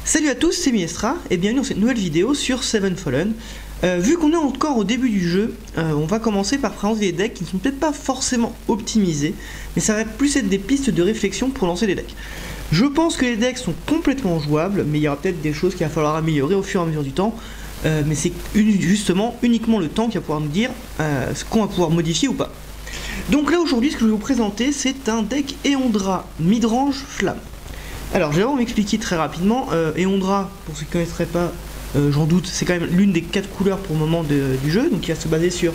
Salut à tous, c'est Miestra et bienvenue dans cette nouvelle vidéo sur Seven Fallen. Vu qu'on est encore au début du jeu, on va commencer par présenter des decks qui ne sont peut-être pas forcément optimisés, mais ça va plus être des pistes de réflexion pour lancer des decks. Je pense que les decks sont complètement jouables, mais il y aura peut-être des choses qu'il va falloir améliorer au fur et à mesure du temps. Mais c'est justement uniquement le temps qui va pouvoir nous dire ce qu'on va pouvoir modifier ou pas. Donc là aujourd'hui, ce que je vais vous présenter, c'est un deck Eondra Midrange Flamme. Alors je vais vraiment m'expliquer très rapidement. Eondra, pour ceux qui ne connaîtraient pas, j'en doute, c'est quand même l'une des 4 couleurs pour le moment du jeu, donc il va se baser sur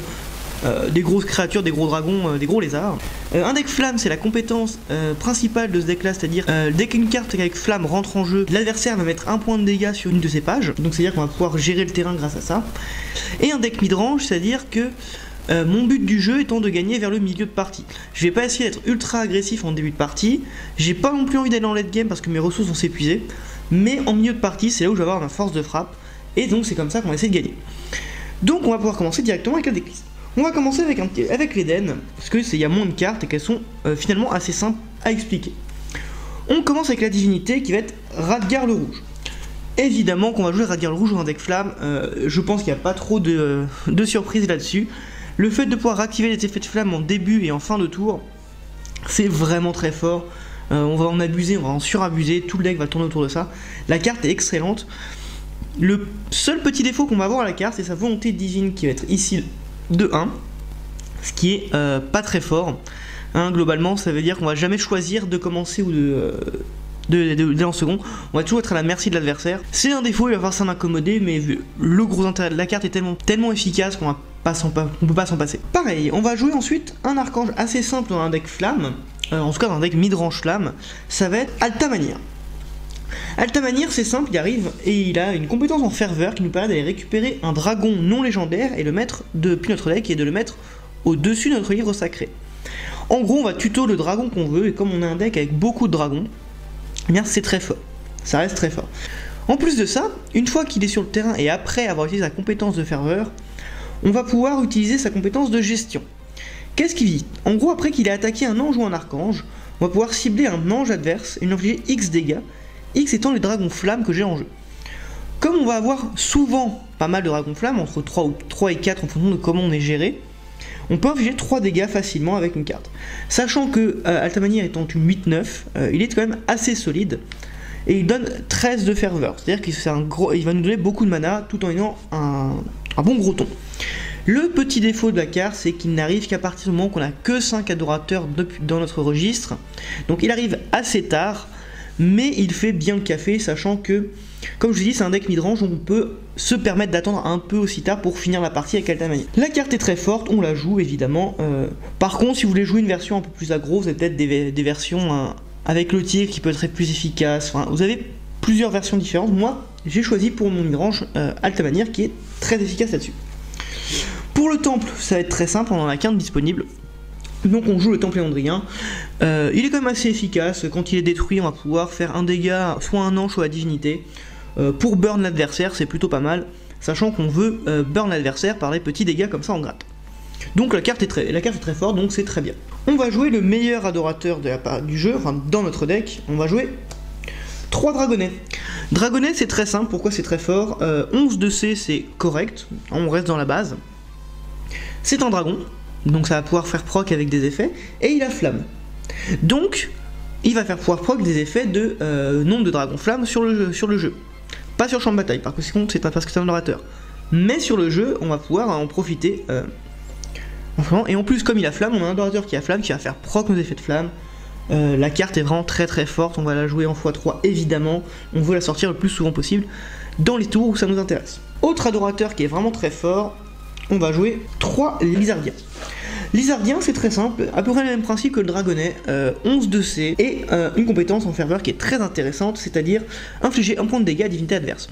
des grosses créatures, des gros dragons, des gros lézards. Un deck flamme, c'est la compétence principale de ce deck là, c'est-à-dire dès qu'une carte avec flamme rentre en jeu, l'adversaire va mettre un point de dégâts sur une de ses pages, donc c'est-à-dire qu'on va pouvoir gérer le terrain grâce à ça. Et un deck midrange, c'est-à-dire que mon but du jeu étant de gagner vers le milieu de partie. Je vais pas essayer d'être ultra agressif en début de partie, j'ai pas non plus envie d'aller en late game parce que mes ressources vont s'épuiser, mais en milieu de partie c'est là où je vais avoir ma force de frappe, et donc c'est comme ça qu'on va essayer de gagner. Donc on va pouvoir commencer directement avec la decklist. On va commencer avec l'Eden, parce qu'il y a moins de cartes et qu'elles sont finalement assez simples à expliquer. On commence avec la divinité qui va être Radgar le Rouge. Évidemment qu'on va jouer Radgar le Rouge dans un deck flamme, je pense qu'il n'y a pas trop de surprises là-dessus. Le fait de pouvoir activer les effets de flamme en début et en fin de tour, c'est vraiment très fort. On va en abuser, on va en surabuser, tout le deck va tourner autour de ça. La carte est excellente. Le seul petit défaut qu'on va avoir à la carte, c'est sa volonté divine qui va être ici de 1, ce qui est pas très fort. Globalement, ça veut dire qu'on va jamais choisir de commencer ou d'aller en second, on va toujours être à la merci de l'adversaire. C'est un défaut, il va falloir s'en accommoder, mais le gros intérêt de la carte est tellement efficace qu'on peut pas s'en passer. Pareil, on va jouer ensuite un archange assez simple dans un deck flamme, en tout cas dans un deck midrange flamme, ça va être Altamannir. Altamannir, c'est simple, il arrive et il a une compétence en ferveur qui nous permet d'aller récupérer un dragon non légendaire et le mettre depuis notre deck et de le mettre au-dessus de notre livre sacré. En gros, on va tuto le dragon qu'on veut, et comme on a un deck avec beaucoup de dragons, eh bien c'est très fort, ça reste très fort. En plus de ça, une fois qu'il est sur le terrain et après avoir utilisé sa compétence de ferveur, on va pouvoir utiliser sa compétence de gestion. Qu'est-ce qu'il dit? En gros, après qu'il ait attaqué un ange ou un archange, on va pouvoir cibler un ange adverse et lui infliger X dégâts, X étant les dragons flammes que j'ai en jeu. Comme on va avoir souvent pas mal de dragons flammes, entre 3 et 4 en fonction de comment on est géré, on peut infliger 3 dégâts facilement avec une carte. Sachant que Altamannir étant une 8-9, il est quand même assez solide, et il donne 13 de ferveur, c'est-à-dire qu'il va nous donner beaucoup de mana tout en ayant un bon gros ton. Le petit défaut de la carte, c'est qu'il n'arrive qu'à partir du moment qu'on a que 5 adorateurs dans notre registre, donc il arrive assez tard, mais il fait bien le café, sachant que, comme je vous dis, c'est un deck midrange, on peut se permettre d'attendre un peu aussi tard pour finir la partie avec Altamannir. La carte est très forte, on la joue évidemment. Par contre, si vous voulez jouer une version un peu plus aggro, vous avez peut-être des versions avec le tir qui peut être plus efficace. Enfin, vous avez plusieurs versions différentes. Moi, j'ai choisi pour mon midrange Altamannir qui est très efficace là-dessus. Pour le temple, ça va être très simple, on en a qu'un disponible. Donc on joue le temple éondrien, il est quand même assez efficace, quand il est détruit on va pouvoir faire un dégât, soit un ange soit la divinité. Pour burn l'adversaire c'est plutôt pas mal, sachant qu'on veut burn l'adversaire par les petits dégâts comme ça en gratte. Donc la carte est très forte, donc c'est très bien. On va jouer le meilleur adorateur du jeu, enfin dans notre deck, on va jouer 3 dragonnets. Dragonnet c'est très simple, pourquoi c'est très fort, 11 de C c'est correct, on reste dans la base. C'est un dragon, donc ça va pouvoir faire proc avec des effets, et il a flamme. Donc, il va faire pouvoir proc des effets de nombre de dragons flammes sur le jeu. Pas sur le champ de bataille, par contre c'est pas parce que c'est un adorateur. Mais sur le jeu, on va pouvoir en profiter. Et en plus, comme il a flamme, on a un adorateur qui a flamme, qui va faire proc nos effets de flamme. La carte est vraiment très très forte, on va la jouer en x3 évidemment. On veut la sortir le plus souvent possible dans les tours où ça nous intéresse. Autre adorateur qui est vraiment très fort, on va jouer 3 Lizardiens. Lizardien c'est très simple, à peu près le même principe que le dragonnet, 11 de C et une compétence en ferveur qui est très intéressante, c'est-à-dire infliger un point de dégâts à divinité adverse.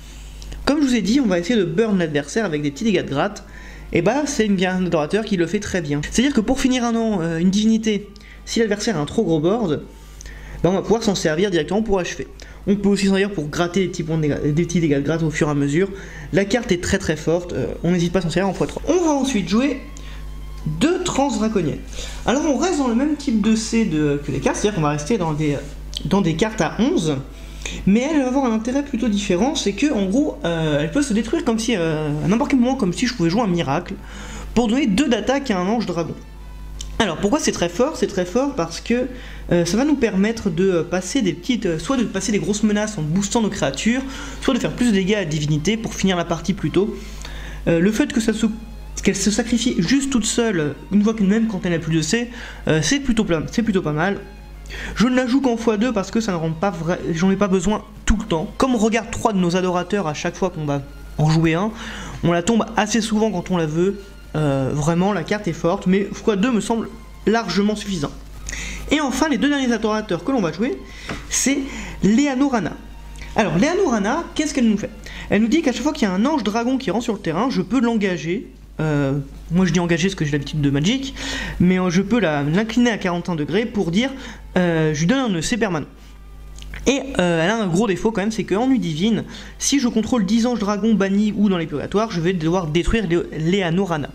Comme je vous ai dit, on va essayer de burn l'adversaire avec des petits dégâts de gratte, et bah c'est un adorateur qui le fait très bien. C'est-à-dire que pour finir une divinité, si l'adversaire a un trop gros board, bah on va pouvoir s'en servir directement pour achever. On peut aussi s'en servir pour gratter des petits dégâts de gratte au fur et à mesure. La carte est très très forte, on n'hésite pas à s'en servir en x3. On va ensuite jouer 2 transdraconiens. Alors on reste dans le même type de C que les cartes, c'est-à-dire qu'on va rester dans des cartes à 11. Mais elle va avoir un intérêt plutôt différent, c'est que en gros, elle peut se détruire comme si, à n'importe quel moment, comme si je pouvais jouer un miracle, pour donner 2 d'attaque à un ange dragon. Alors pourquoi c'est très fort? C'est très fort parce que ça va nous permettre de passer des petites, soit de passer des grosses menaces en boostant nos créatures, soit de faire plus de dégâts à la divinité pour finir la partie plus tôt. Le fait que qu'elle se sacrifie juste toute seule, une fois que même quand elle n'a plus de C, c'est plutôt pas mal. Je ne la joue qu'en x2 parce que ça ne rend pas vrai, j'en ai pas besoin tout le temps. Comme on regarde 3 de nos adorateurs à chaque fois qu'on va en jouer un, on la tombe assez souvent quand on la veut. Vraiment la carte est forte, mais x2 me semble largement suffisant. Et enfin les 2 derniers adorateurs que l'on va jouer, c'est Leanorana. Alors Leanorana, qu'est-ce qu'elle nous fait? Elle nous dit qu'à chaque fois qu'il y a un ange dragon qui rentre sur le terrain, je peux l'engager. Moi je dis engager parce que j'ai l'habitude de Magic, mais je peux l'incliner à 41 degrés pour dire je lui donne un EC permanent. Et elle a un gros défaut quand même, c'est qu'en nuit divine, si je contrôle 10 anges dragons bannis ou dans les purgatoires, je vais devoir détruire Leanorana.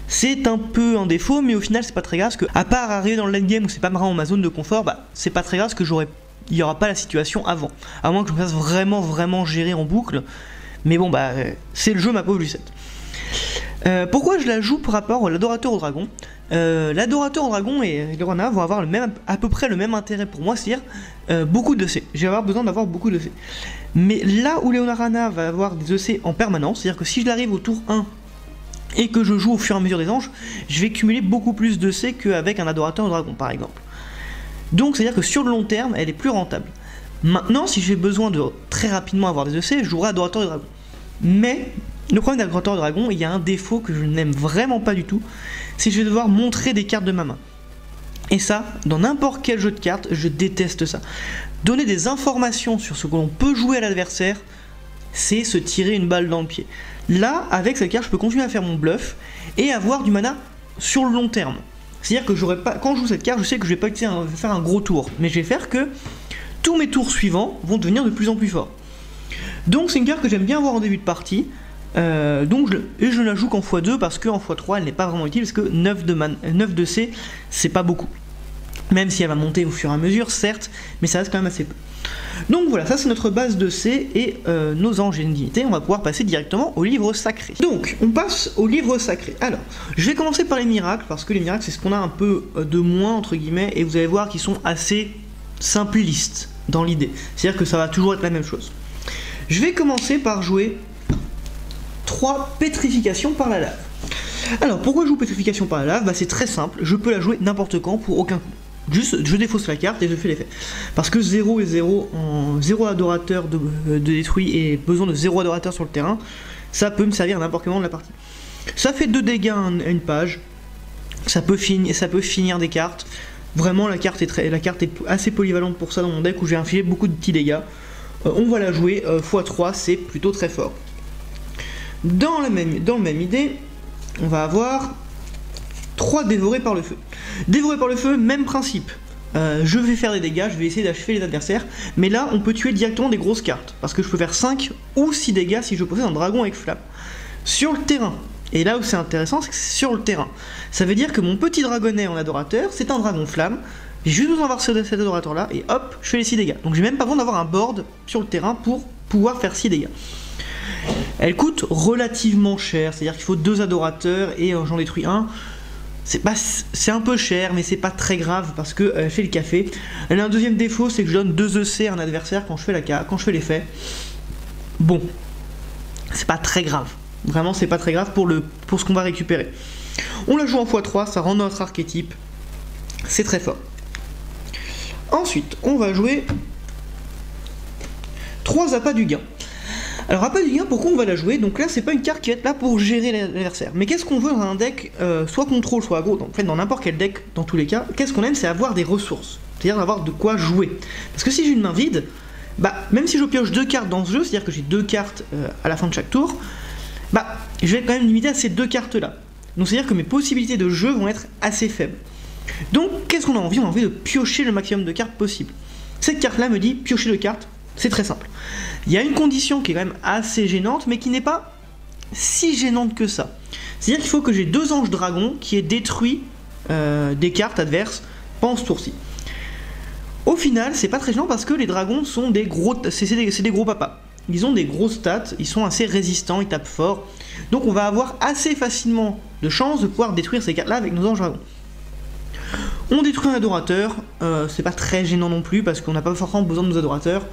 C'est un peu un défaut, mais au final c'est pas très grave, parce que à part arriver dans le late game où c'est pas vraiment ma zone de confort, bah c'est pas très grave parce que il y aura pas la situation avant. À moins que je me fasse vraiment gérer en boucle. Mais bon bah c'est le jeu ma pauvre Lucette. Pourquoi je la joue par rapport à l'adorateur au dragon? L'adorateur au dragon et Leanorana vont avoir à peu près le même intérêt pour moi, c'est-à-dire beaucoup de C. Je vais avoir besoin d'avoir beaucoup de C. Mais là où Leanorana va avoir des EC en permanence, c'est-à-dire que si je l'arrive au tour 1 et que je joue au fur et à mesure des anges, je vais cumuler beaucoup plus de C qu'avec un adorateur au dragon par exemple. Donc c'est-à-dire que sur le long terme, elle est plus rentable. Maintenant, si j'ai besoin de très rapidement avoir des EC, je jouerai adorateur au dragon. Mais le problème d'adorateur au dragon, il y a un défaut que je n'aime vraiment pas du tout, c'est que je vais devoir montrer des cartes de ma main. Et ça, dans n'importe quel jeu de cartes, je déteste ça. Donner des informations sur ce que l'on peut jouer à l'adversaire, c'est se tirer une balle dans le pied. Là, avec cette carte, je peux continuer à faire mon bluff et avoir du mana sur le long terme. C'est-à-dire que quand je joue cette carte, je sais que je vais pas faire un gros tour, mais je vais faire que tous mes tours suivants vont devenir de plus en plus forts. Donc c'est une carte que j'aime bien avoir en début de partie. Je la joue qu'en x2 parce qu'en x3 elle n'est pas vraiment utile, parce que 9 de C c'est pas beaucoup. Même si elle va monter au fur et à mesure, certes, mais ça reste quand même assez peu. Donc voilà, ça c'est notre base de C et nos anges et divinités. On va pouvoir passer directement au livre sacré. Donc on passe au livre sacré. Alors, je vais commencer par les miracles, parce que les miracles c'est ce qu'on a un peu de moins entre guillemets, et vous allez voir qu'ils sont assez simplistes dans l'idée. C'est-à-dire que ça va toujours être la même chose. Je vais commencer par jouer 3 pétrifications par la lave. Alors pourquoi je joue pétrification par la lave? Bah c'est très simple, je peux la jouer n'importe quand pour aucun coup. Juste je défausse la carte et je fais l'effet. Parce que 0 et 0 en 0 adorateur de détruit et besoin de 0 adorateur sur le terrain, ça peut me servir à n'importe quel moment de la partie. Ça fait 2 dégâts à une page, ça peut finir des cartes. Vraiment la carte est assez polyvalente pour ça dans mon deck où j'ai infligé beaucoup de petits dégâts. On va la jouer x3, c'est plutôt très fort. Dans la même idée, on va avoir 3 dévorés par le feu. Dévorés par le feu, même principe. Je vais faire des dégâts, je vais essayer d'achever les adversaires, mais là on peut tuer directement des grosses cartes, parce que je peux faire 5 ou 6 dégâts si je possède un dragon avec flamme. Sur le terrain, et là où c'est intéressant, c'est que c'est sur le terrain. Ça veut dire que mon petit dragonnet en adorateur, c'est un dragon flamme, j'ai juste besoin d'avoir cet adorateur là, et hop, je fais les 6 dégâts. Donc j'ai même pas besoin d'avoir un board sur le terrain pour pouvoir faire 6 dégâts. Elle coûte relativement cher, c'est-à-dire qu'il faut 2 adorateurs et j'en détruis un. C'est un peu cher, mais c'est pas très grave parce que elle fait le café. Elle a un deuxième défaut, c'est que je donne 2 EC à un adversaire quand je fais l'effet. Bon, c'est pas très grave. Vraiment, c'est pas très grave pour ce qu'on va récupérer. On la joue en x3, ça rend notre archétype. C'est très fort. Ensuite, on va jouer 3 appâts du gain. Alors appât du gain, pourquoi on va la jouer? Donc là c'est pas une carte qui va être là pour gérer l'adversaire. Mais qu'est-ce qu'on veut dans un deck, soit contrôle, soit aggro, en fait dans n'importe quel deck, dans tous les cas, qu'est-ce qu'on aime, c'est avoir des ressources. C'est-à-dire avoir de quoi jouer. Parce que si j'ai une main vide, bah même si je pioche 2 cartes dans ce jeu, c'est-à-dire que j'ai 2 cartes à la fin de chaque tour, bah je vais être quand même limité à ces 2 cartes là. Donc c'est-à-dire que mes possibilités de jeu vont être assez faibles. Donc qu'est-ce qu'on a envie? On a envie de piocher le maximum de cartes possible. Cette carte là me dit piocher 2 cartes, c'est très simple. Il y a une condition qui est quand même assez gênante, mais qui n'est pas si gênante que ça. C'est-à-dire qu'il faut que j'ai 2 anges dragons qui aient détruit des cartes adverses pendant ce tour-ci. Au final, c'est pas très gênant parce que les dragons sont des gros, c'est des gros papas. Ils ont des gros stats, ils sont assez résistants, ils tapent fort. Donc on va avoir assez facilement de chances de pouvoir détruire ces cartes-là avec nos anges dragons. On détruit un adorateur, c'est pas très gênant non plus parce qu'on n'a pas forcément besoin de nos adorateurs.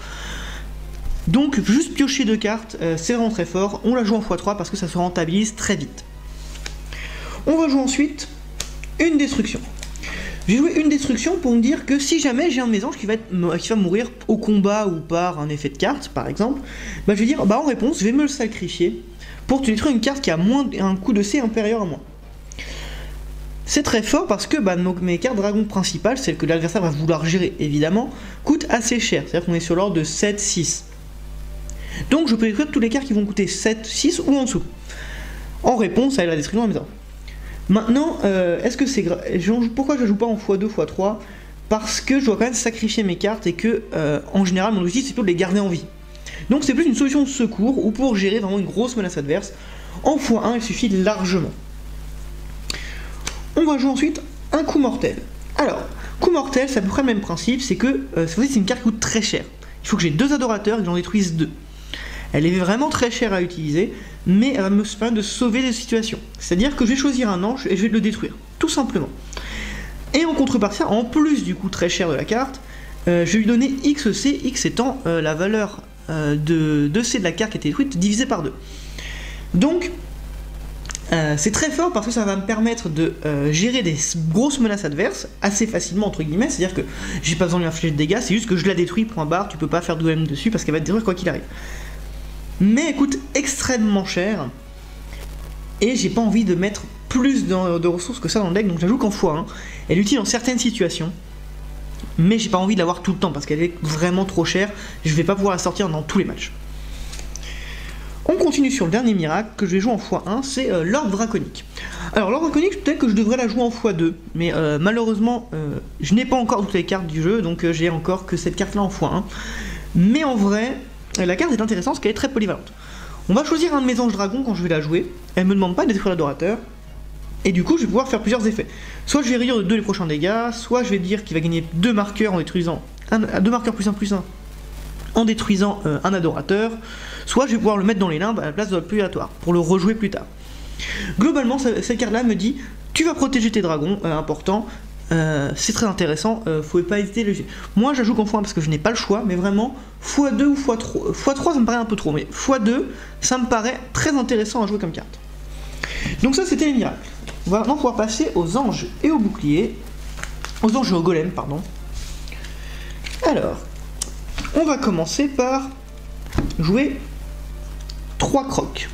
Donc juste piocher 2 cartes, c'est vraiment très fort. On la joue en x3 parce que ça se rentabilise très vite. On va jouer ensuite une destruction. J'ai joué une destruction pour me dire que si jamais j'ai un de mes anges qui va mourir au combat ou par un effet de carte, par exemple, bah je vais dire, bah en réponse, je vais me le sacrifier pour te détruire une carte qui a un coût de C inférieur à moi. C'est très fort parce que bah, mes cartes dragons principales, celles que l'adversaire va vouloir gérer évidemment, coûtent assez cher. C'est-à-dire qu'on est sur l'ordre de 7, 6. Donc je peux détruire tous les cartes qui vont coûter 7, 6 ou en dessous. En réponse à la destruction de mes anges. Maintenant, est-ce que c'est pourquoi je ne joue pas en x2, x3? Parce que je dois quand même sacrifier mes cartes et que, en général, mon objectif c'est plutôt de les garder en vie. Donc c'est plus une solution de secours ou pour gérer vraiment une grosse menace adverse. En x1, il suffit largement. On va jouer ensuite un coup mortel. Alors, coup mortel, c'est à peu près le même principe, c'est que c'est une carte qui coûte très cher. Il faut que j'ai 2 adorateurs et que j'en détruise 2. Elle est vraiment très chère à utiliser, mais elle va me permettre de sauver des situations. C'est-à-dire que je vais choisir un ange et je vais le détruire, tout simplement. Et en contrepartie, en plus du coût très cher de la carte, je vais lui donner XC, X étant la valeur de C de la carte qui a été détruite divisée par 2. Donc, c'est très fort parce que ça va me permettre de gérer des grosses menaces adverses assez facilement, entre guillemets. C'est-à-dire que j'ai pas besoin de lui infliger de dégâts, c'est juste que je la détruis, point barre, tu peux pas faire d'OM dessus parce qu'elle va te détruire quoi qu'il arrive. Mais elle coûte extrêmement cher et j'ai pas envie de mettre plus de ressources que ça dans le deck, donc je la joue qu'en x1. Elle est utile dans certaines situations, mais j'ai pas envie de l'avoir tout le temps parce qu'elle est vraiment trop chère. Je vais pas pouvoir la sortir dans tous les matchs. On continue sur le dernier miracle que je vais jouer en x1, c'est l'Orbe Draconique. Alors l'Orbe Draconique, peut-être que je devrais la jouer en x2, mais malheureusement je n'ai pas encore toutes les cartes du jeu, donc j'ai encore que cette carte là en x1. Mais en vrai, la carte est intéressante parce qu'elle est très polyvalente. On va choisir un de mes anges dragons quand je vais la jouer, elle me demande pas de détruire l'adorateur, et du coup je vais pouvoir faire plusieurs effets. Soit je vais réduire de 2 les prochains dégâts, soit je vais dire qu'il va gagner 2 marqueurs en détruisant 2 marqueurs +1/+1 en détruisant un adorateur, soit je vais pouvoir le mettre dans les limbes à la place de plus aléatoire, pour le rejouer plus tard. Globalement, cette carte-là me dit, tu vas protéger tes dragons, important, c'est très intéressant, faut pas hésiter à le jouer. Moi, je joue qu'en x1 parce que je n'ai pas le choix, mais vraiment, x2 ou x3, x3 ça me paraît un peu trop, mais x2, ça me paraît très intéressant à jouer comme carte. Donc ça, c'était les miracles. On va maintenant pouvoir passer aux anges et aux boucliers, aux anges et aux golems, pardon. Alors, on va commencer par jouer 3 crocs.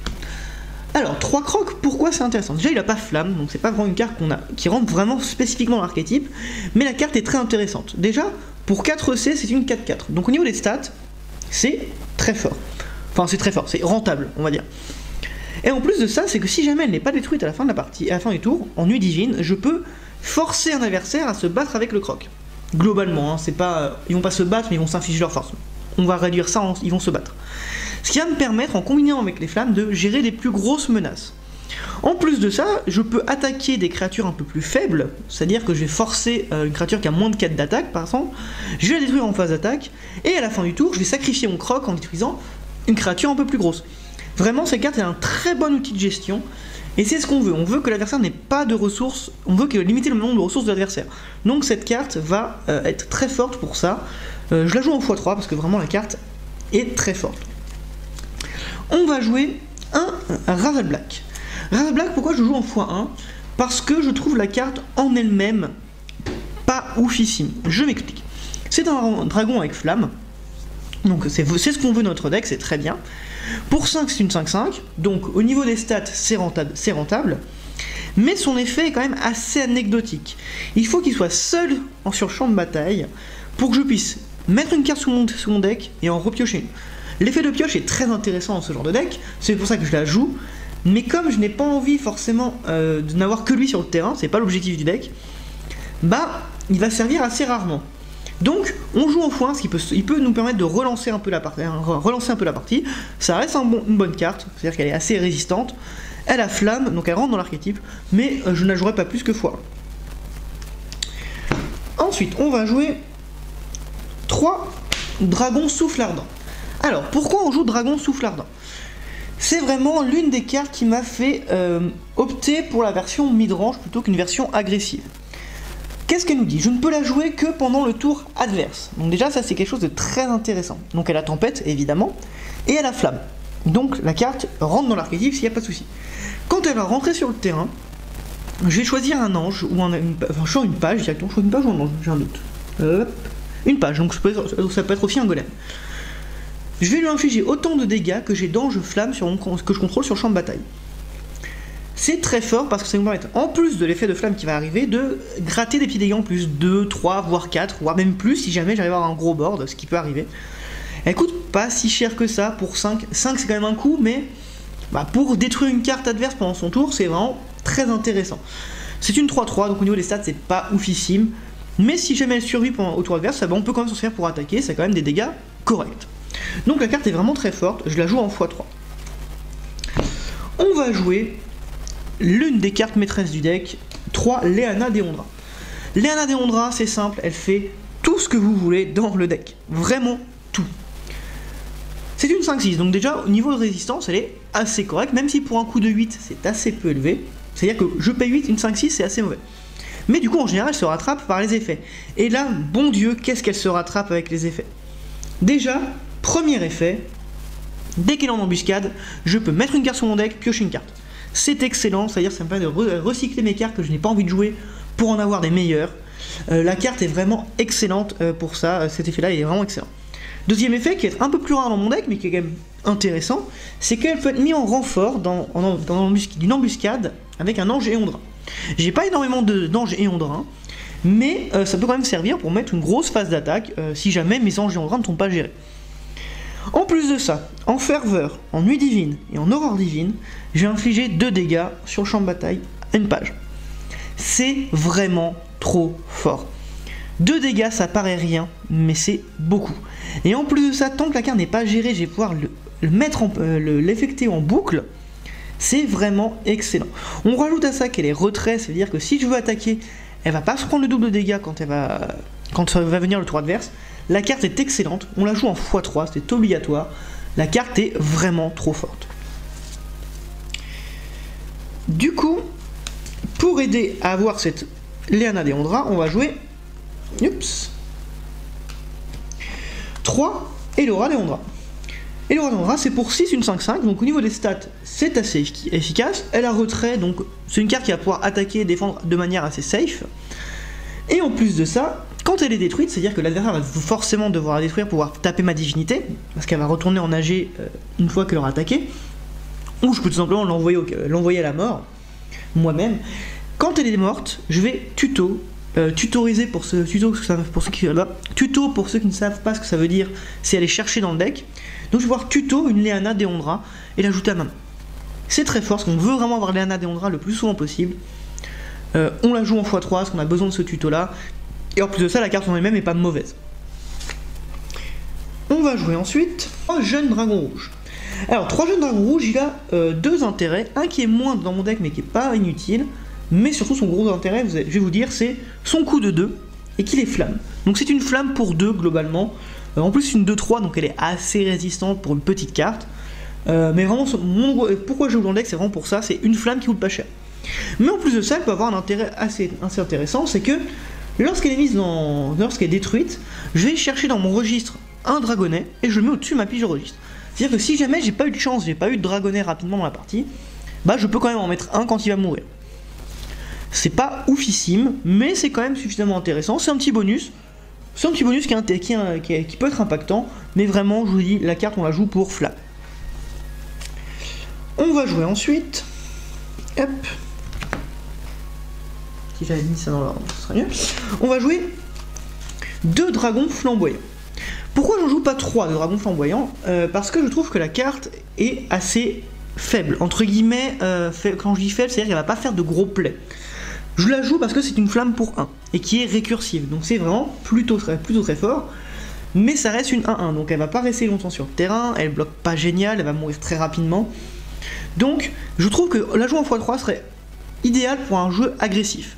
Alors, 3 crocs, pourquoi c'est intéressant? Déjà, il n'a pas flamme, donc c'est pas vraiment une carte qui rentre vraiment spécifiquement dans l'archétype, mais la carte est très intéressante. Déjà, pour 4C, c'est une 4-4. Donc au niveau des stats, c'est très fort. Enfin, c'est très fort, c'est rentable, on va dire. Et en plus de ça, c'est que si jamais elle n'est pas détruite à la fin de la partie, à la fin du tour, en nuit divine, je peux forcer un adversaire à se battre avec le croc. Globalement, hein, c'est pas, ils vont pas se battre, mais ils vont s'infliger leur force. On va réduire ça, ils vont se battre. Ce qui va me permettre, en combinant avec les flammes, de gérer des plus grosses menaces. En plus de ça, je peux attaquer des créatures un peu plus faibles, c'est-à-dire que je vais forcer une créature qui a moins de 4 d'attaque, par exemple, je vais la détruire en phase d'attaque, et à la fin du tour, je vais sacrifier mon croc en détruisant une créature un peu plus grosse. Vraiment, cette carte est un très bon outil de gestion, et c'est ce qu'on veut. On veut que l'adversaire n'ait pas de ressources, on veut limiter le nombre de ressources de l'adversaire. Donc cette carte va être très forte pour ça. Je la joue en x3 parce que vraiment la carte est très forte. On va jouer un Ravage Black. Ravage Black, pourquoi je joue en x1? Parce que je trouve la carte en elle-même pas oufissime. Je m'explique. C'est un dragon avec flamme. Donc c'est ce qu'on veut dans notre deck, c'est très bien. Pour 5, c'est une 5-5. Donc au niveau des stats, c'est rentable. Mais son effet est quand même assez anecdotique. Il faut qu'il soit seul sur le champ de bataille pour que je puisse mettre une carte sur mon deck et en repiocher une. L'effet de pioche est très intéressant dans ce genre de deck, c'est pour ça que je la joue, mais comme je n'ai pas envie forcément de n'avoir que lui sur le terrain, c'est pas l'objectif du deck, bah il va servir assez rarement. Donc on joue en x1, ce qui peut nous permettre de relancer un peu la partie, ça reste une bonne carte, c'est-à-dire qu'elle est assez résistante, elle a flamme, donc elle rentre dans l'archétype, mais je ne la jouerai pas plus que x1. Ensuite, on va jouer 3 Dragon Souffle Ardent. Alors, pourquoi on joue Dragon Souffle Ardent? C'est vraiment l'une des cartes qui m'a fait opter pour la version mid-range plutôt qu'une version agressive. Qu'est-ce qu'elle nous dit? Je ne peux la jouer que pendant le tour adverse. Donc déjà, ça c'est quelque chose de très intéressant. Donc elle a tempête, évidemment, et elle a flamme. Donc la carte rentre dans l'archétype s'il n'y a pas de souci. Quand elle va rentrer sur le terrain, je vais choisir un ange, ou une page directement. Je choisis une page ou un ange, j'ai un doute. Une page, donc ça peut être aussi un golem. Je vais lui infliger autant de dégâts que j'ai d'anges flammes que je contrôle sur le champ de bataille. C'est très fort parce que ça nous permet, en plus de l'effet de flamme qui va arriver, de gratter des petits dégâts en plus, 2, 3, voire 4, voire même plus si jamais j'arrive à avoir un gros board, ce qui peut arriver. Elle coûte pas si cher que ça pour 5. 5 c'est quand même un coup, mais pour détruire une carte adverse pendant son tour, c'est vraiment très intéressant. C'est une 3-3, donc au niveau des stats, c'est pas oufissime. Mais si jamais elle survit au tour adverse, on peut quand même s'en servir pour attaquer, c'est quand même des dégâts corrects. Donc la carte est vraiment très forte, je la joue en x3. On va jouer l'une des cartes maîtresses du deck, 3 Léana Deondra. Léana Deondra, c'est simple, elle fait tout ce que vous voulez dans le deck. Vraiment tout. C'est une 5-6, donc déjà au niveau de résistance, elle est assez correcte, même si pour un coup de 8, c'est assez peu élevé. C'est-à-dire que je paye 8, une 5-6, c'est assez mauvais. Mais du coup, en général, elle se rattrape par les effets. Et là, bon Dieu, qu'est-ce qu'elle se rattrape avec les effets? Déjà, premier effet, dès qu'elle est en embuscade, je peux mettre une carte sur mon deck, piocher une carte. C'est excellent, c'est-à-dire que ça me permet de recycler mes cartes que je n'ai pas envie de jouer pour en avoir des meilleures. La carte est vraiment excellente pour ça, cet effet-là est vraiment excellent. Deuxième effet, qui est un peu plus rare dans mon deck, mais qui est quand même intéressant, c'est qu'elle peut être mise en renfort d'une embuscade avec un ange éondrin. J'ai pas énormément d'anges éondrins, mais ça peut quand même servir pour mettre une grosse phase d'attaque si jamais mes anges éondrins ne sont pas gérés. En plus de ça, en ferveur, en nuit divine et en aurore divine, j'ai infligé 2 dégâts sur le champ de bataille à une page. C'est vraiment trop fort. 2 dégâts, ça paraît rien, mais c'est beaucoup. Et en plus de ça, tant que la carte n'est pas gérée, je vais pouvoir l'effecter en boucle. C'est vraiment excellent. On rajoute à ça qu'elle est retrait, c'est-à-dire que si je veux attaquer, elle va pas se prendre le double de dégâts quand ça va venir le tour adverse. La carte est excellente, on la joue en x3, c'est obligatoire. La carte est vraiment trop forte. Du coup, pour aider à avoir cette Léana Deondra, on va jouer 3 Elora Deondra. Elora Deondra, c'est pour 6 une 5-5, donc au niveau des stats, c'est assez efficace. Elle a retrait, donc c'est une carte qui va pouvoir attaquer et défendre de manière assez safe. Et en plus de ça, quand elle est détruite, c'est-à-dire que l'adversaire va forcément devoir la détruire pour pouvoir taper ma divinité, parce qu'elle va retourner en AG une fois qu'elle aura attaqué, ou je peux tout simplement l'envoyer à la mort, moi-même. Quand elle est morte, je vais tutoriser pour ceux qui ne savent pas ce que ça veut dire, c'est aller chercher dans le deck. Donc je vais voir tuto une Léana Deondra et l'ajouter à ma main. C'est très fort, parce qu'on veut vraiment avoir Léana Deondra le plus souvent possible. On la joue en x3 parce qu'on a besoin de ce tuto là. Et en plus de ça, la carte en elle-même est pas mauvaise. On va jouer ensuite 3 jeunes dragons rouges. Alors 3 jeunes dragons rouges, il a 2 intérêts. Un qui est moins dans mon deck mais qui est pas inutile. Mais surtout son gros intérêt, je vais vous dire, c'est son coup de 2 et qu'il est flamme. Donc c'est une flamme pour 2 globalement. En plus une 2-3, donc elle est assez résistante pour une petite carte. Mais vraiment, pourquoi je joue dans le deck, c'est vraiment pour ça, c'est une flamme qui coûte pas cher. Mais en plus de ça, elle peut avoir un intérêt assez intéressant, c'est que lorsqu'elle est détruite, je vais chercher dans mon registre un dragonnet et je le mets au-dessus de ma pige de registre. C'est-à-dire que si jamais j'ai pas eu de chance, j'ai pas eu de dragonnet rapidement dans la partie, je peux quand même en mettre un quand il va mourir. C'est pas oufissime, mais c'est quand même suffisamment intéressant, c'est un petit bonus. C'est un petit bonus qui peut être impactant, mais vraiment, je vous dis, la carte on la joue pour flamme. On va jouer ensuite. Hop. Si j'avais mis ça dans l'ordre, ce serait mieux. On va jouer 2 dragons flamboyants. Pourquoi j'en joue pas 3 de dragons flamboyants? Parce que je trouve que la carte est assez faible. Entre guillemets, quand je dis faible, c'est-à-dire qu'elle va pas faire de gros plays. Je la joue parce que c'est une flamme pour 1 et qui est récursive, donc c'est vraiment plutôt très fort, mais ça reste une 1-1, donc elle va pas rester longtemps sur le terrain, elle bloque pas génial, elle va mourir très rapidement. Donc je trouve que la jouer en x3 serait idéal pour un jeu agressif.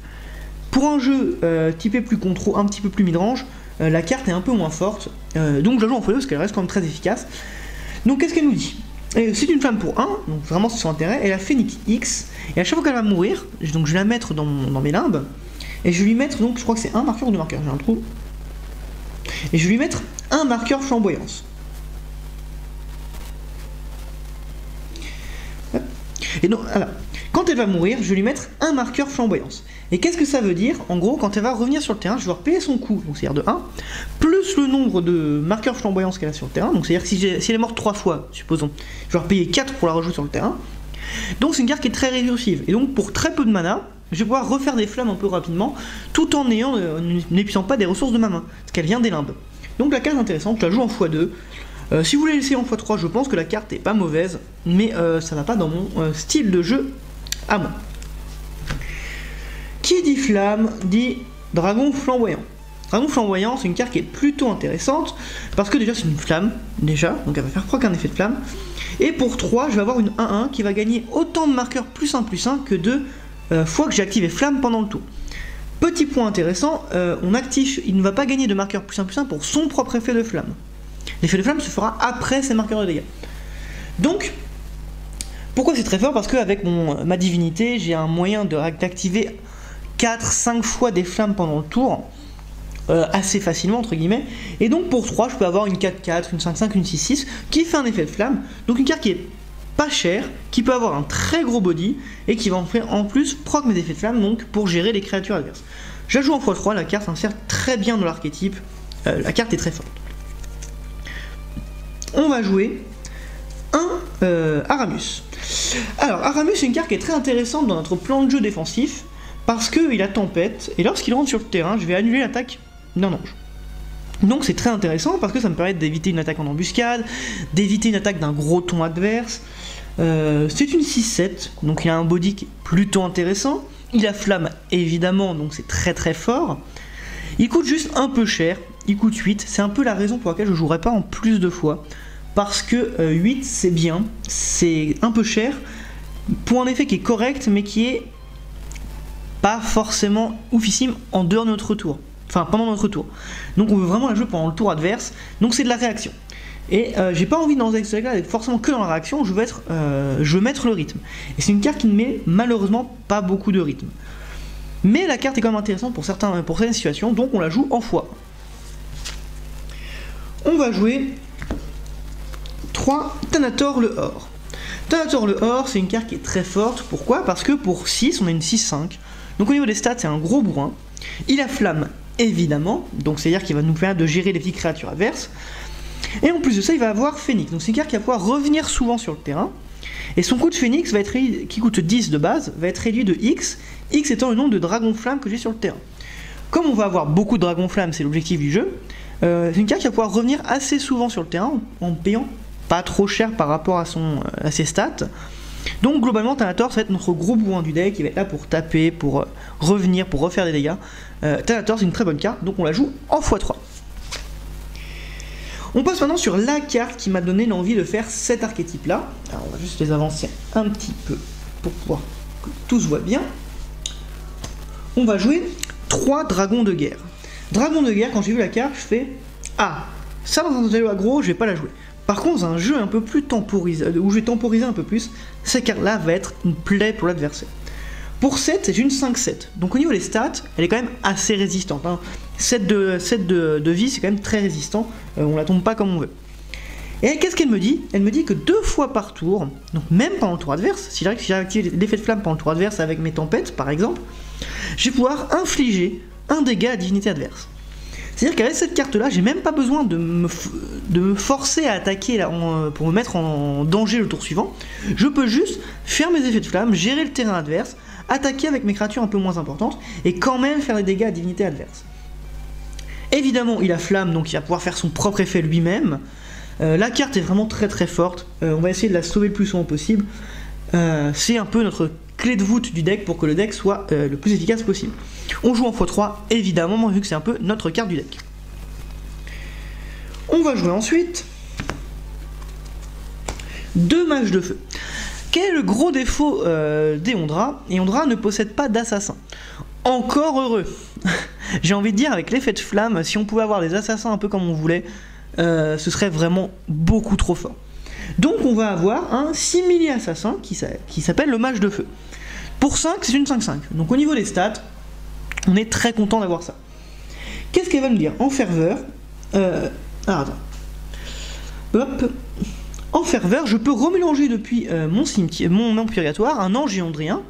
Pour un jeu typé plus contrôle, un petit peu plus mid-range, la carte est un peu moins forte, donc je la joue en x2 parce qu'elle reste quand même très efficace. Donc qu'est-ce qu'elle nous dit? C'est une flamme pour 1, donc vraiment c'est son intérêt. Elle a Phoenix X, et à chaque fois qu'elle va mourir, donc je vais la mettre dans mes limbes, et je vais lui mettre, donc je crois que c'est un marqueur ou deux marqueurs, j'ai un trou, et je vais lui mettre un marqueur flamboyance. Et donc, alors, quand elle va mourir, je vais lui mettre un marqueur flamboyance. Et qu'est-ce que ça veut dire? En gros, quand elle va revenir sur le terrain, je vais repayer son coût, donc c'est-à-dire de 1, plus le nombre de marqueurs flamboyance qu'elle a sur le terrain, donc c'est-à-dire que si elle est morte 3 fois, supposons, je vais repayer 4 pour la rejouer sur le terrain. Donc c'est une carte qui est très récursive. Et donc pour très peu de mana, je vais pouvoir refaire des flammes un peu rapidement, tout en n'épuisant pas des ressources de ma main, parce qu'elle vient des limbes. Donc la carte est intéressante, je la joue en x2. Si vous voulez laisser en x3, je pense que la carte est pas mauvaise, mais ça va pas dans mon style de jeu à moi. Qui dit flamme, dit dragon flamboyant. Dragon flamboyant, c'est une carte qui est plutôt intéressante, parce que déjà c'est une flamme, donc elle va faire proc un effet de flamme. Et pour 3, je vais avoir une 1-1 qui va gagner autant de marqueurs +1/+1 que de fois que j'ai activé flamme pendant le tour. Petit point intéressant, il ne va pas gagner de marqueurs +1/+1 pour son propre effet de flamme. L'effet de flamme se fera après ses marqueurs de dégâts. Donc, pourquoi c'est très fort? Parce qu'avec ma divinité, j'ai un moyen d'activer 4-5 fois des flammes pendant le tour, assez facilement entre guillemets, et donc pour 3 je peux avoir une 4-4, une 5-5, une 6-6 qui fait un effet de flamme, donc une carte qui est pas chère, qui peut avoir un très gros body, et qui va en faire en plus proc mes effets de flamme, donc pour gérer les créatures adverses. Je la joue en x3, la carte s'insère très bien dans l'archétype, la carte est très forte. On va jouer un Aramus. Alors Aramus c'est une carte qui est très intéressante dans notre plan de jeu défensif, parce qu'il a tempête, et lorsqu'il rentre sur le terrain, je vais annuler l'attaque d'un ange. Donc c'est très intéressant parce que ça me permet d'éviter une attaque en embuscade, d'éviter une attaque d'un gros ton adverse. C'est une 6-7, donc il a un body qui est plutôt intéressant. Il a flamme évidemment, donc c'est très très fort. Il coûte juste un peu cher, il coûte 8, c'est un peu la raison pour laquelle je ne jouerai pas en plus de fois. Parce que 8 c'est bien, c'est un peu cher, pour un effet qui est correct mais qui est pas forcément oufissime en dehors de notre tour, enfin pendant notre tour. Donc on veut vraiment la jouer pendant le tour adverse, donc c'est de la réaction. Et j'ai pas envie dans ce deck-là d'être forcément que dans la réaction, je veux mettre le rythme. Et c'est une carte qui ne met malheureusement pas beaucoup de rythme. Mais la carte est quand même intéressante pour certaines situations, donc on la joue en x. On va jouer 3 Thanator le Or. Thanator le Or, c'est une carte qui est très forte. Pourquoi? Parce que pour 6, on a une 6-5. Donc au niveau des stats, c'est un gros bourrin. Il a flamme, évidemment. Donc c'est-à-dire qu'il va nous permettre de gérer les petites créatures adverses. Et en plus de ça, il va avoir Phoenix. Donc c'est une carte qui va pouvoir revenir souvent sur le terrain. Et son coup de Phoenix, qui coûte 10 de base, va être réduit de X. X étant le nombre de dragons flammes que j'ai sur le terrain. Comme on va avoir beaucoup de dragons flammes, c'est l'objectif du jeu, c'est une carte qui va pouvoir revenir assez souvent sur le terrain en payant pas trop cher par rapport à ses stats. Donc globalement Thanator ça va être notre gros bourrin du deck, il va être là pour taper, pour revenir, pour refaire des dégâts. Thanator c'est une très bonne carte, donc on la joue en x3. On passe maintenant sur la carte qui m'a donné l'envie de faire cet archétype là. Alors on va juste les avancer un petit peu pour pouvoir que tout se voit bien. On va jouer 3 dragons de guerre. Dragon de guerre, quand j'ai vu la carte, je fais ah, ça dans un jeu aggro, je vais pas la jouer. Par contre, dans un jeu un peu plus temporisé, où je vais temporiser un peu plus, cette carte-là va être une plaie pour l'adversaire. Pour 7, c'est une 5-7. Donc au niveau des stats, elle est quand même assez résistante. 7 de vie, c'est quand même très résistant. On la tombe pas comme on veut. Et qu'est-ce qu'elle me dit? Elle me dit que 2 fois par tour, donc même pendant le tour adverse, si j'active l'effet de flamme pendant le tour adverse avec mes tempêtes, par exemple, je vais pouvoir infliger un dégât à la divinité adverse. C'est-à-dire qu'avec cette carte-là, j'ai même pas besoin de me forcer à attaquer là, pour me mettre en danger le tour suivant. Je peux juste faire mes effets de flamme, gérer le terrain adverse, attaquer avec mes créatures un peu moins importantes, et quand même faire des dégâts à la divinité adverse. Évidemment, il a flamme, donc il va pouvoir faire son propre effet lui-même. La carte est vraiment très très forte, on va essayer de la sauver le plus souvent possible. C'est un peu notre clé de voûte du deck pour que le deck soit le plus efficace possible. On joue en x3 évidemment vu que c'est un peu notre carte du deck. On va jouer ensuite 2 mages de feu. Quel est le gros défaut d'Eondra? Eondra ne possède pas d'assassin. Encore heureux. J'ai envie de dire, avec l'effet de flamme, si on pouvait avoir des assassins un peu comme on voulait, ce serait vraiment beaucoup trop fort. Donc on va avoir un simili assassin qui s'appelle le mage de feu. Pour 5, c'est une 5-5. Donc au niveau des stats, on est très content d'avoir ça. Qu'est-ce qu'elle va nous dire? En ferveur, attends. Hop. En ferveur, je peux remélanger depuis mon cimetière, mon purgatoire, un ange éondrien,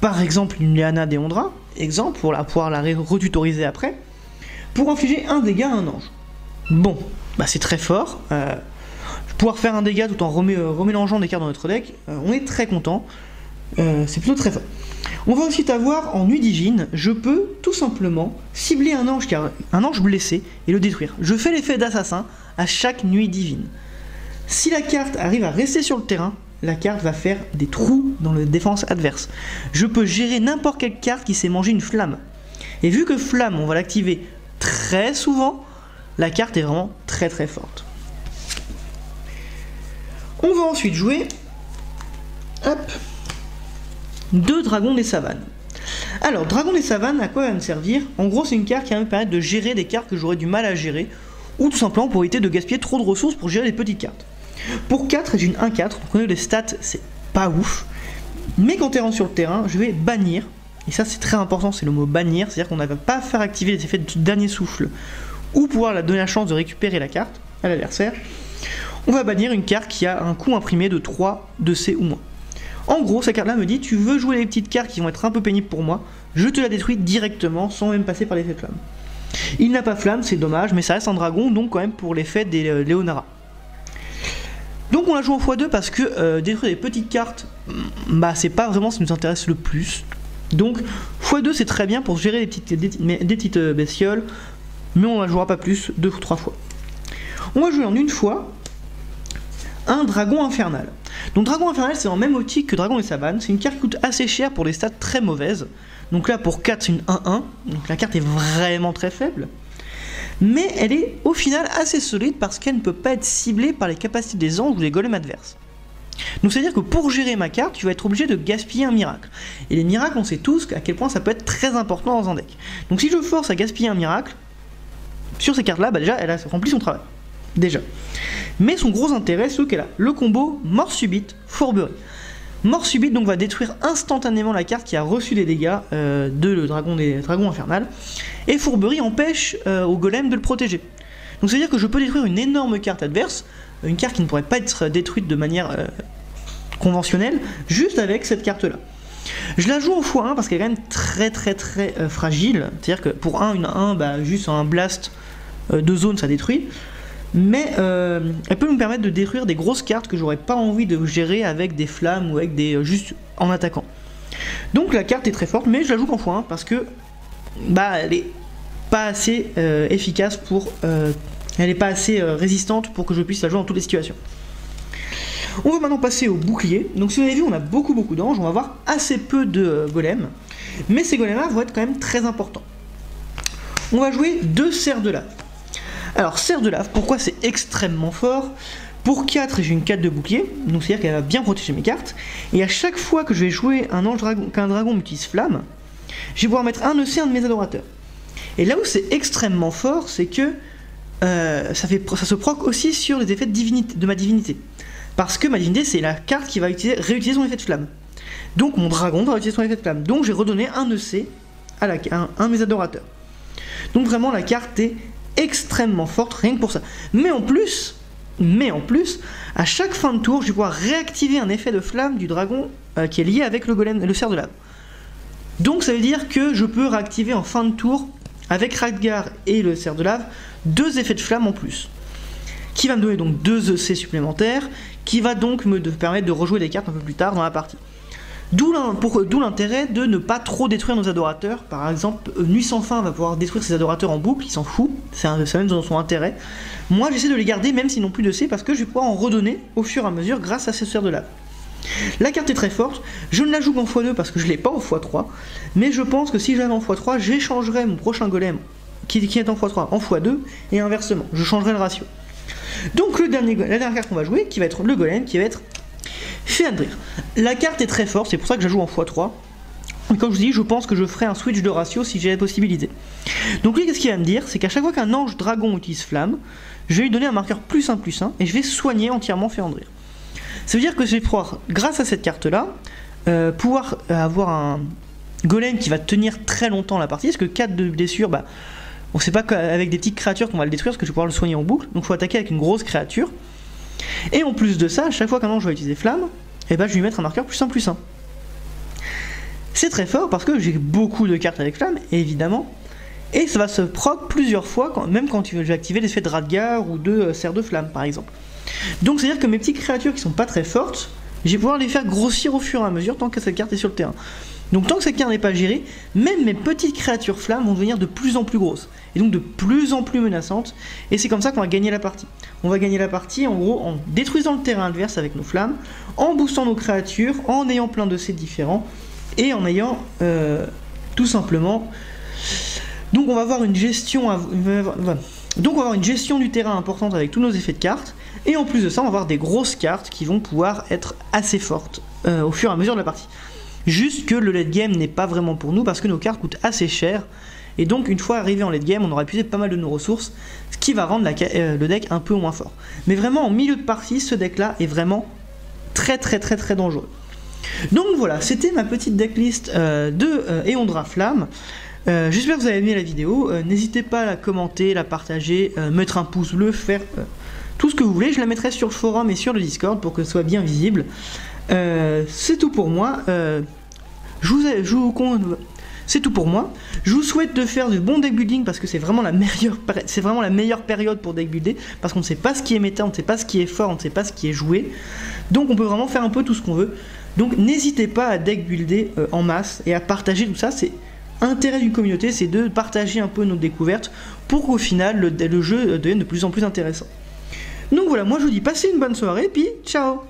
par exemple une Liana d'Éondra, exemple, pour pouvoir la retutoriser après, pour infliger un dégât à un ange. Bon, bah c'est très fort. Pouvoir faire un dégât tout en remélangeant des cartes dans notre deck, on est très content. C'est plutôt très fort. On va ensuite avoir en nuit divine, je peux tout simplement cibler un ange blessé et le détruire. Je fais l'effet d'assassin à chaque nuit divine. Si la carte arrive à rester sur le terrain, la carte va faire des trous dans la défense adverse. Je peux gérer n'importe quelle carte qui s'est mangé une flamme. Et vu que flamme, on va l'activer très souvent, la carte est vraiment très très forte. On va ensuite jouer, hop, 2 dragons des savanes. Alors, dragon des savanes, à quoi elle va me servir? En gros, c'est une carte qui va me permettre de gérer des cartes que j'aurais du mal à gérer, ou tout simplement pour éviter de gaspiller trop de ressources pour gérer les petites cartes. Pour 4, j'ai une 1-4, donc on a les stats, c'est pas ouf. Mais quand elle rentre sur le terrain, je vais bannir, et ça c'est très important, c'est le mot bannir, c'est-à-dire qu'on ne va pas faire activer les effets de dernier souffle, ou pouvoir la donner la chance de récupérer la carte à l'adversaire. On va bannir une carte qui a un coût imprimé de 3 de C ou moins. En gros, cette carte-là me dit, tu veux jouer les petites cartes qui vont être un peu pénibles pour moi, je te la détruis directement sans même passer par l'effet de flamme. Il n'a pas flamme, c'est dommage, mais ça reste un dragon, donc quand même pour l'effet des Léonara. Donc on la joue en x2 parce que détruire des petites cartes, bah c'est pas vraiment ce qui nous intéresse le plus. Donc x2 c'est très bien pour gérer des petites bestioles, mais on la jouera pas plus 2 ou 3 fois. On va jouer en une fois un dragon infernal. Donc dragon infernal c'est en même optique que dragon des savanes, c'est une carte qui coûte assez cher pour des stats très mauvaises. Donc là pour 4 c'est une 1-1, donc la carte est vraiment très faible. Mais elle est au final assez solide parce qu'elle ne peut pas être ciblée par les capacités des anges ou des golems adverses. Donc c'est à dire que pour gérer ma carte, tu vas être obligé de gaspiller un miracle. Et les miracles, on sait tous à quel point ça peut être très important dans un deck. Donc si je force à gaspiller un miracle, sur ces cartes là, bah déjà elle a rempli son travail. Déjà. Mais son gros intérêt, c'est qu'elle a le combo mort subite, fourberie. Mort subite donc va détruire instantanément la carte qui a reçu les dégâts de le dragon infernal. Et fourberie empêche au golem de le protéger. Donc c'est à dire que je peux détruire une énorme carte adverse, une carte qui ne pourrait pas être détruite de manière conventionnelle, juste avec cette carte là. Je la joue en x1 parce qu'elle est quand même très fragile. C'est-à-dire que pour une 1, bah, juste un blast de zone ça détruit. Mais elle peut nous permettre de détruire des grosses cartes que j'aurais pas envie de gérer avec des flammes ou avec des juste en attaquant. Donc la carte est très forte, mais je la joue qu'en x1 parce que bah elle est pas assez efficace pour elle est pas assez résistante pour que je puisse la jouer dans toutes les situations. On va maintenant passer au bouclier. Donc si vous avez vu, on a beaucoup d'anges, on va avoir assez peu de golems, mais ces golems là vont être quand même très importants. On va jouer 2 cerfs de lave. Alors, cerf de lave, pourquoi c'est extrêmement fort? Pour 4, j'ai une 4 de bouclier, donc c'est-à-dire qu'elle va bien protéger mes cartes. Et à chaque fois que je vais jouer qu'un dragon m'utilise flamme, je vais pouvoir mettre un EC, un de mes adorateurs. Et là où c'est extrêmement fort, c'est que ça se proc aussi sur les effets de ma divinité. Parce que ma divinité, c'est la carte qui va réutiliser son effet de flamme. Donc mon dragon va réutiliser son effet de flamme. Donc j'ai redonné un EC à un de mes adorateurs. Donc vraiment, la carte est extrêmement forte, rien que pour ça. Mais en plus, à chaque fin de tour, je vais pouvoir réactiver un effet de flamme du dragon qui est lié avec le golem, le cerf de lave. Donc ça veut dire que je peux réactiver en fin de tour, avec Radgar et le cerf de lave, 2 effets de flamme en plus. Qui va me donner donc 2 EC supplémentaires, qui va donc me permettre de rejouer des cartes un peu plus tard dans la partie. D'où l'intérêt de ne pas trop détruire nos adorateurs. Par exemple, Nuit sans fin va pouvoir détruire ses adorateurs en boucle, il s'en fout, c'est même dans son intérêt. Moi j'essaie de les garder même s'ils n'ont plus de C parce que je vais pouvoir en redonner au fur et à mesure grâce à ces cerfs de lave. La carte est très forte, je ne la joue qu'en x2 parce que je ne l'ai pas en x3, mais je pense que si je l'avais en x3, j'échangerais mon prochain golem qui est en x3 en x2 et inversement, je changerais le ratio. Donc la dernière carte qu'on va jouer, qui va être le golem, qui va être Féandrir. La carte est très forte, c'est pour ça que je la joue en x3. Et comme je vous dis, je pense que je ferai un switch de ratio si j'ai la possibilité. Donc lui, qu'est-ce qu'il va me dire? C'est qu'à chaque fois qu'un ange dragon utilise flamme, je vais lui donner un marqueur +1/+1 et je vais soigner entièrement Féandria. Ça veut dire que je vais pouvoir, grâce à cette carte-là, pouvoir avoir un golem qui va tenir très longtemps la partie, parce que 4 de blessure, bah, on sait pas qu'avec des petites créatures qu'on va le détruire, parce que je vais pouvoir le soigner en boucle, donc il faut attaquer avec une grosse créature. Et en plus de ça, à chaque fois qu'un ange va utiliser flamme, et bah, je vais lui mettre un marqueur +1/+1. C'est très fort parce que j'ai beaucoup de cartes avec flamme, évidemment, et ça va se proc plusieurs fois, même quand je vais activer l'effet de Radgar ou de serre de flamme par exemple. Donc c'est à dire que mes petites créatures qui sont pas très fortes, je vais pouvoir les faire grossir au fur et à mesure tant que cette carte est sur le terrain. Donc tant que cette carte n'est pas gérée, même mes petites créatures flammes vont devenir de plus en plus grosses, et donc de plus en plus menaçantes, et c'est comme ça qu'on va gagner la partie. On va gagner la partie en gros en détruisant le terrain adverse avec nos flammes, en boostant nos créatures, en ayant plein de sets différents, et en ayant tout simplement... Donc on va avoir une gestion... Donc on va avoir une gestion du terrain importante avec tous nos effets de cartes, et en plus de ça on va avoir des grosses cartes qui vont pouvoir être assez fortes au fur et à mesure de la partie. Juste que le late game n'est pas vraiment pour nous parce que nos cartes coûtent assez cher, et donc une fois arrivé en late game on aura épuisé pas mal de nos ressources, ce qui va rendre le deck un peu moins fort. Mais vraiment en milieu de partie ce deck là est vraiment très dangereux. Donc voilà, c'était ma petite decklist de Eondra Flamme. J'espère que vous avez aimé la vidéo, n'hésitez pas à la commenter, la partager, mettre un pouce bleu, faire tout ce que vous voulez. Je la mettrai sur le forum et sur le Discord pour que ce soit bien visible. C'est tout pour moi. C'est tout pour moi. Je vous souhaite de faire du bon deck building parce que c'est vraiment la meilleure période pour deck builder, parce qu'on ne sait pas ce qui est méta, on ne sait pas ce qui est fort, on ne sait pas ce qui est joué. Donc on peut vraiment faire un peu tout ce qu'on veut. Donc n'hésitez pas à deck builder en masse et à partager tout ça. C'est intérêt d'une communauté, c'est de partager un peu nos découvertes pour qu'au final le jeu devienne de plus en plus intéressant. Donc voilà, moi je vous dis passez une bonne soirée, puis ciao.